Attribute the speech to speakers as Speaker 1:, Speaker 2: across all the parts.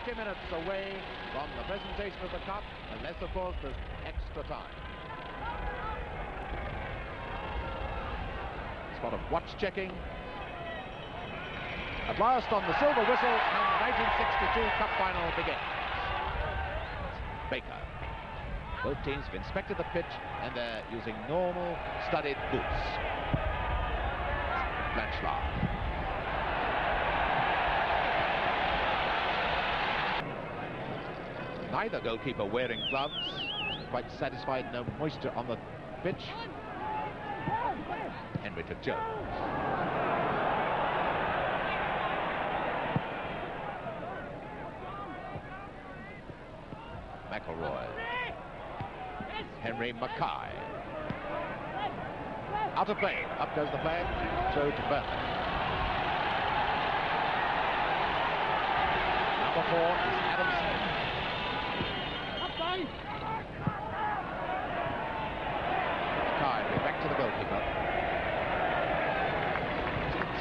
Speaker 1: 20 minutes away from the presentation of the cup, unless, of course, there's extra time. Spot of watch checking. At last, on the silver whistle, and the 1962 Cup Final begins. Baker. Both teams have inspected the pitch, and they're using normal, studded boots. Blanchard. Neither goalkeeper wearing gloves. Quite satisfied, no moisture on the pitch. Henry to Jones. McElroy. Henry Mackay. Out of play. Up goes the flag. Throw to Burnley. Number 4 is Adam Smith. Mackay back to the goalkeeper.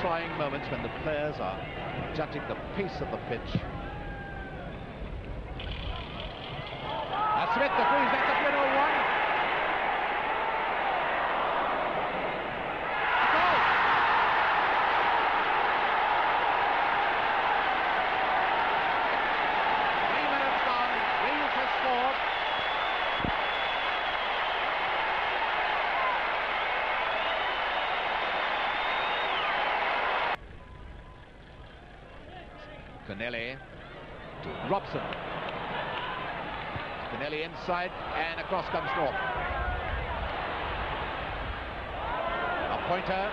Speaker 1: Trying moments when the players are judging the pace of the pitch. Smith agrees, that's a good 1. Goal! Three minutes gone, Reeves has scored. Connelly to Robson. Connelly inside, and across comes North. A pointer.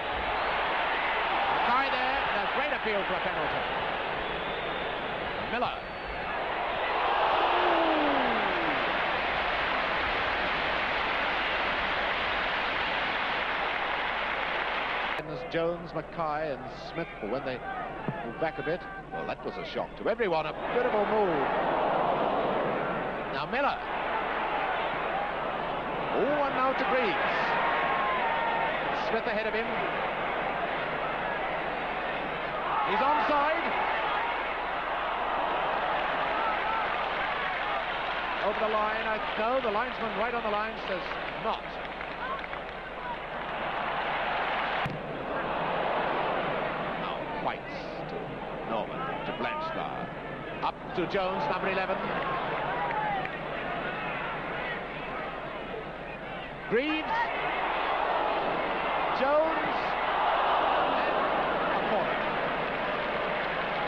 Speaker 1: Mackay there, and a great appeal for a penalty. Miller. And Jones, Mackay and Smith, when they move back a bit, well, that was a shock to everyone. A beautiful move. Now Miller. Oh, and now to Greaves. Smith ahead of him. He's onside. Over the line. No, the linesman right on the line says not. Now White to Norman, to Blanchard. Up to Jones, number 11. Greaves, Jones, and a corner.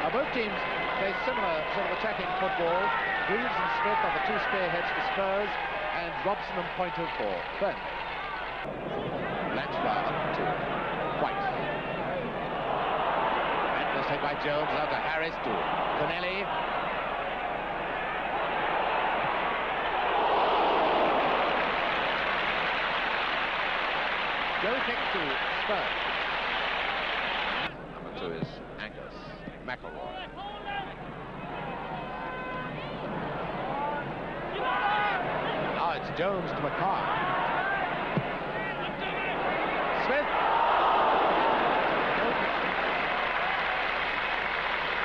Speaker 1: Now both teams play similar sort of attacking football. Greaves and Smith are the two spearheads for Spurs, and Robson and Pointer for Burnley. Blanchard to White. And was taken by Jones, out to Harris, to Connelly. Goal kick to Spurs. Number 2 is Angus McElroy. Now it's Jones to Mackay. Smith.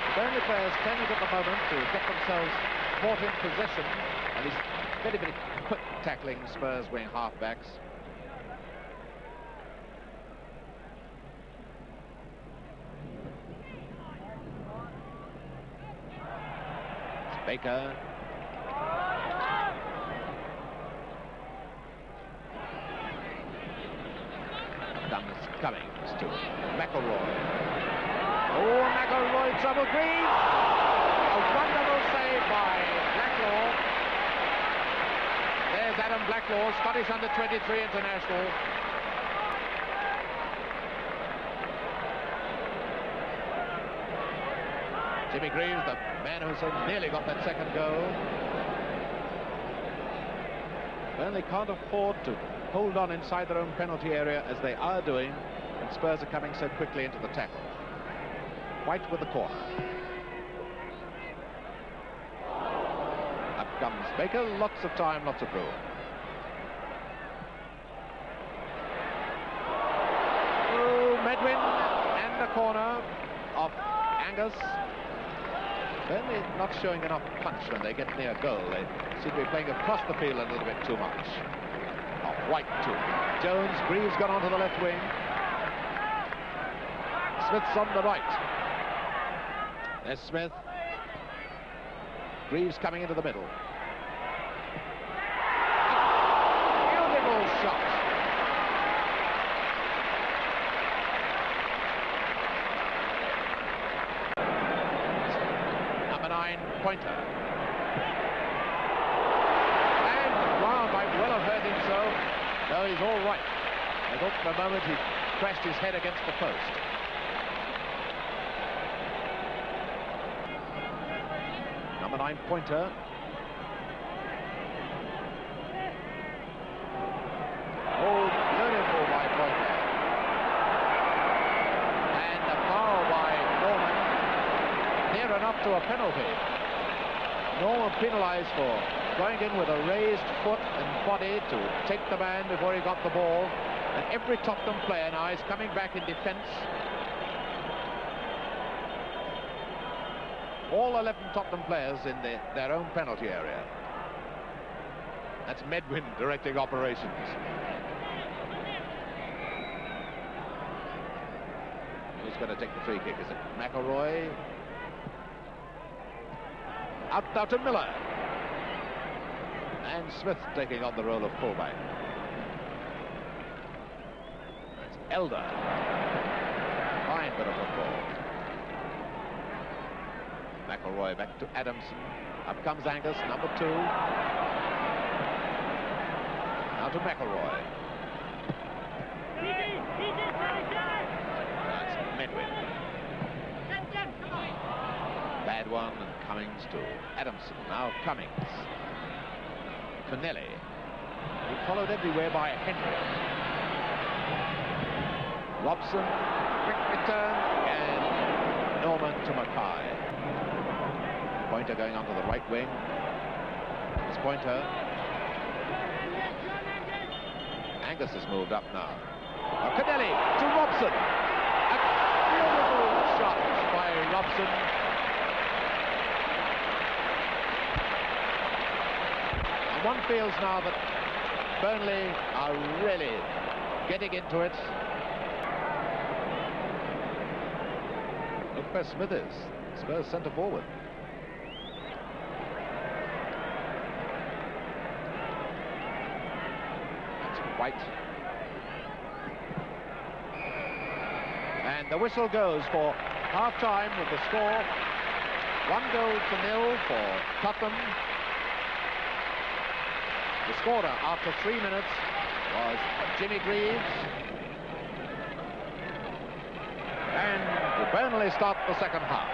Speaker 1: The Burnley players can at the moment to get themselves caught in possession, and these very, very quick tackling Spurs wing halfbacks. Baker. Dunn's Cummings to McElroy. Oh, McElroy, trouble Greaves. A wonderful save by Blacklaw. There's Adam Blacklaw, Scottish under-23 international. Jimmy Greaves, the man who so nearly got that second goal. Burnley can't afford to hold on inside their own penalty area as they are doing, and Spurs are coming so quickly into the tackle. White with the corner. Up comes Baker, lots of time, lots of room. Oh, Medwin, and the corner of Angus. Burnley not showing enough punch when they get near goal. They seem to be playing across the field a little bit too much. Oh, White too. Jones, Greaves gone onto the left wing. Smith's on the right. There's Smith. Greaves coming into the middle. A beautiful shot. Number 9, Pointer. And, wow, might well have hurt him so. No, he's all right. I thought for a moment he crashed his head against the post. Number 9, Pointer. Oh, beautiful by Pointer. And a foul by Norman. Near enough to a penalty. Norman penalised for going in with a raised foot and body to take the man before he got the ball. And every Tottenham player now is coming back in defence. All 11 Tottenham players in their own penalty area. That's Medwin directing operations. Who's going to take the free kick? Is it McElroy? Out now to Miller. And Smith taking on the role of fullback. That's Elder. Fine bit of football. McElroy back to Adamson. Up comes Angus, number 2. Now to McElroy. That's Medwin. Bad one, and Cummings to Adamson. Now Cummings. Connelly. He followed everywhere by Henry. Robson, quick return, and Norman to Mackay. Pointer going onto the right wing. It's Pointer. Angus has moved up now. Connelly to Robson. A beautiful shot by Robson. And one feels now that Burnley are really getting into it. Look where Smith is. Spurs centre forward. White. And the whistle goes for half-time with the score 1-0 for Tottenham. The scorer after 3 minutes was Jimmy Greaves. And Burnley start the second half.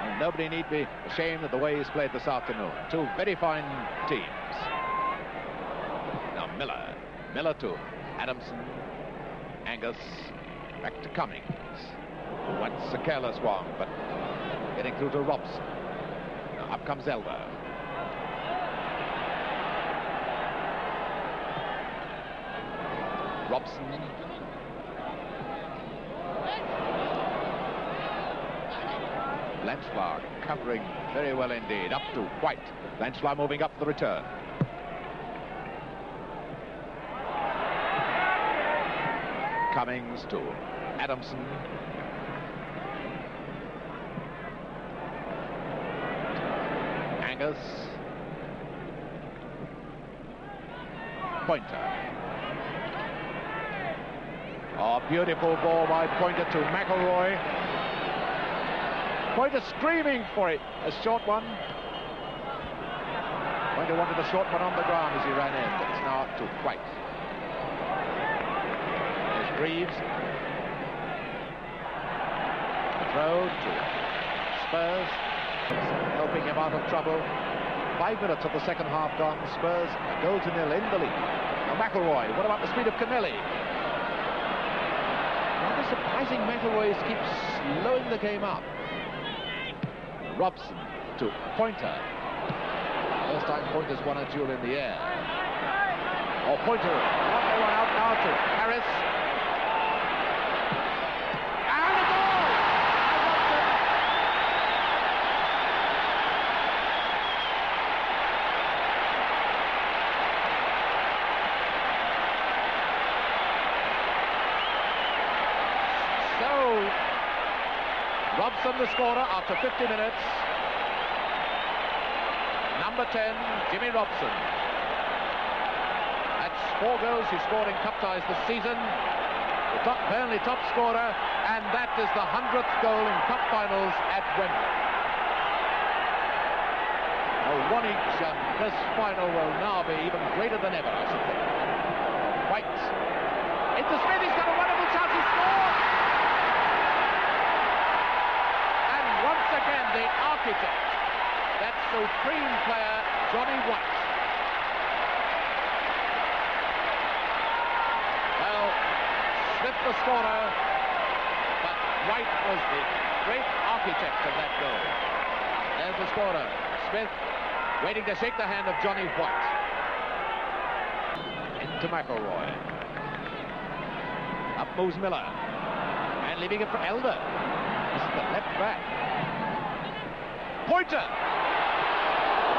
Speaker 1: And nobody need be ashamed of the way he's played this afternoon. Two very fine teams. Miller to Adamson, Angus, back to Cummings. Once a careless one, but getting through to Robson. Now up comes Elder. Robson. Blanchflower covering very well indeed. Up to White. Blanchflower moving up the return. Cummings to Adamson. Angus. Pointer. Oh, beautiful ball by Pointer to McElroy. Pointer screaming for it. A short one. Pointer wanted a short one on the ground as he ran in, but it's now up to White. Greaves. The throw to Spurs, helping him out of trouble. 5 minutes of the second half gone. Spurs a 0-0 in the lead. Now McElroy, what about the speed of Connelly? Rather surprising, McElroy keeps slowing the game up. Robson to Pointer. First time Pointer's won a duel in the air. Oh, Pointer, one out now to Harris. Robson, the scorer, after 50 minutes. Number 10, Jimmy Robson. That's 4 goals he scored in cup ties this season. The Burnley top scorer, and that is the 100th goal in cup finals at Wembley. One each, and this final will now be even greater than ever, I should think. White. Into Smith, he's got a wonderful chance, he scored! And once again, the architect, that supreme player, Johnny White. Well, Smith the scorer, but White was the great architect of that goal. There's the scorer, Smith, waiting to shake the hand of Johnny White. Into McElroy. Up moves Miller. And leaving it for Elder. This is the left back. Pointer!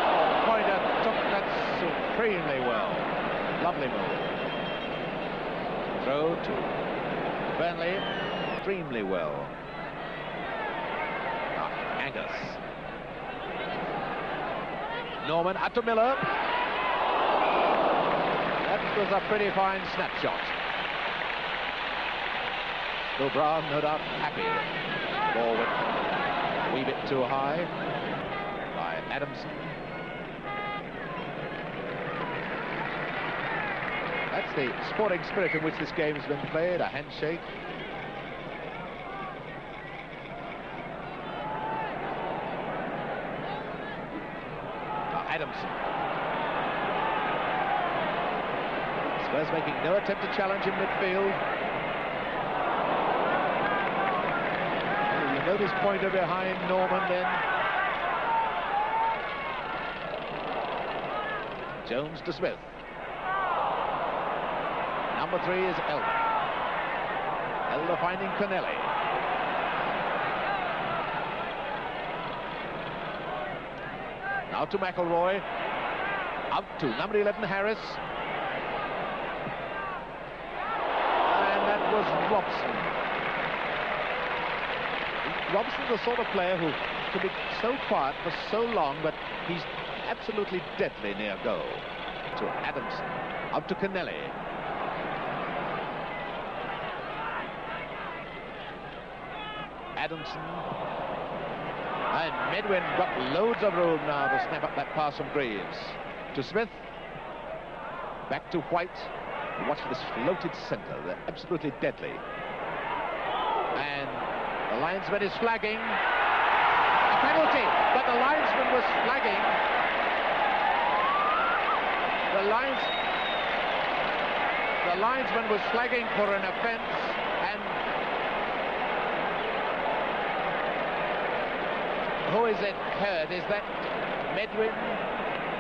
Speaker 1: Oh, Pointer took that supremely well. Lovely move. Throw to Burnley. Extremely well. Angus. Norman, up to Miller. That was a pretty fine snapshot. Bill Brown, no doubt, happy. Ball went a wee bit too high by Adamson. That's the sporting spirit in which this game has been played, a handshake. Adamson. Spurs making no attempt to challenge in midfield. You notice Pointer behind Norman then. Jones to Smith. Number 3 is Elder. Elder finding Connelly. Now to McElroy. Out to number 11, Harris. And that was Robson. Robson's the sort of player who can be so quiet for so long, but he's absolutely deadly near goal. To Adamson. Out to Connelly. Adamson. And Medwin got loads of room now to snap up that pass from Greaves. To Smith. Back to White. Watch this floated centre. They're absolutely deadly. And the linesman is flagging. A penalty, but the linesman was flagging. The linesman was flagging for an offence, and who is it hurt? Is that Medwin?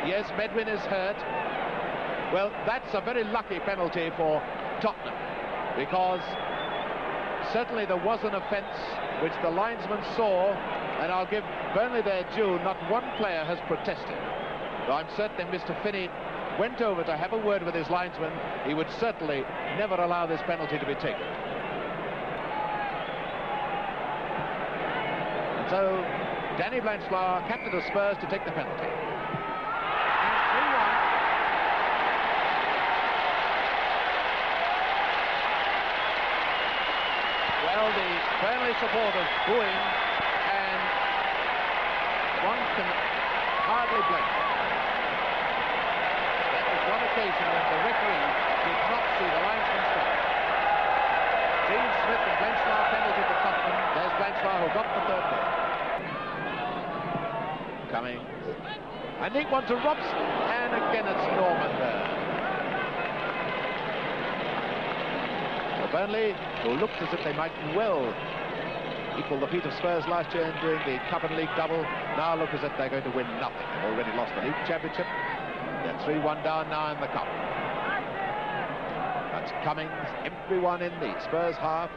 Speaker 1: Yes, Medwin is hurt. Well, that's a very lucky penalty for Tottenham, because certainly there was an offence which the linesman saw, and I'll give Burnley their due, not one player has protested. Though I'm certain Mr. Finney went over to have a word with his linesman, he would certainly never allow this penalty to be taken. And so Danny Blanchflower, captain of Spurs, to take the penalty. And 3-1. Well, the Burnley supporters booing, and one can hardly blame them. That was one occasion when the referee did not see the linesman stop. Dean Smith and Blanchflower penalty for Tottenham. There's Blanchflower who got the third goal. Coming. A neat one to Robson, and again it's Norman there. Burnley, who looked as if they might well equal the feat of Spurs last year in doing the Cup and League double, now look as if they're going to win nothing. They've already lost the League Championship. They're 3-1 down now in the Cup. That's Cummings, everyone in the Spurs half.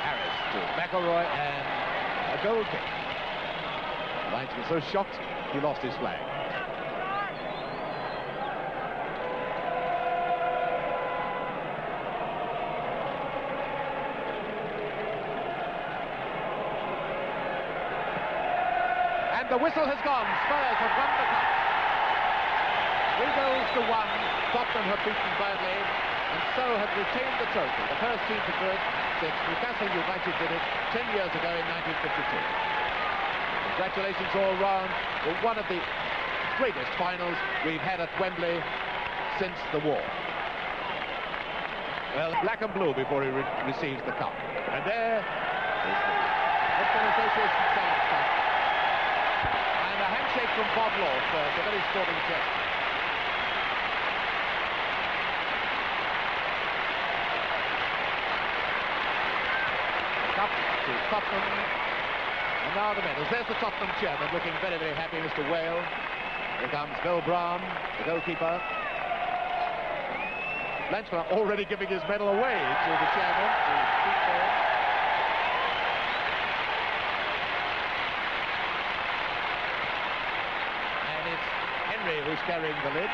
Speaker 1: Harris to McElroy, and a goal kick. Linesman was so shocked, he lost his flag. the whistle has gone. Spurs have won the cup. 3 goals to 1. Tottenham have beaten Burnley and so have retained the trophy. The first team to do it since Newcastle United did it 10 years ago in 1952. Congratulations all round for one of the greatest finals we've had at Wembley since the war. Well, black and blue before he receives the cup. And there is the Football Association Challenge Cup. And a handshake from Bob Law first, a very sporting gesture. Cup to Tottenham. And now the medals. There's the Tottenham chairman looking very, very happy, Mr. Whale. Here comes Bill Brown, the goalkeeper. Blanchard already giving his medal away to the chairman. And it's Henry who's carrying the lid.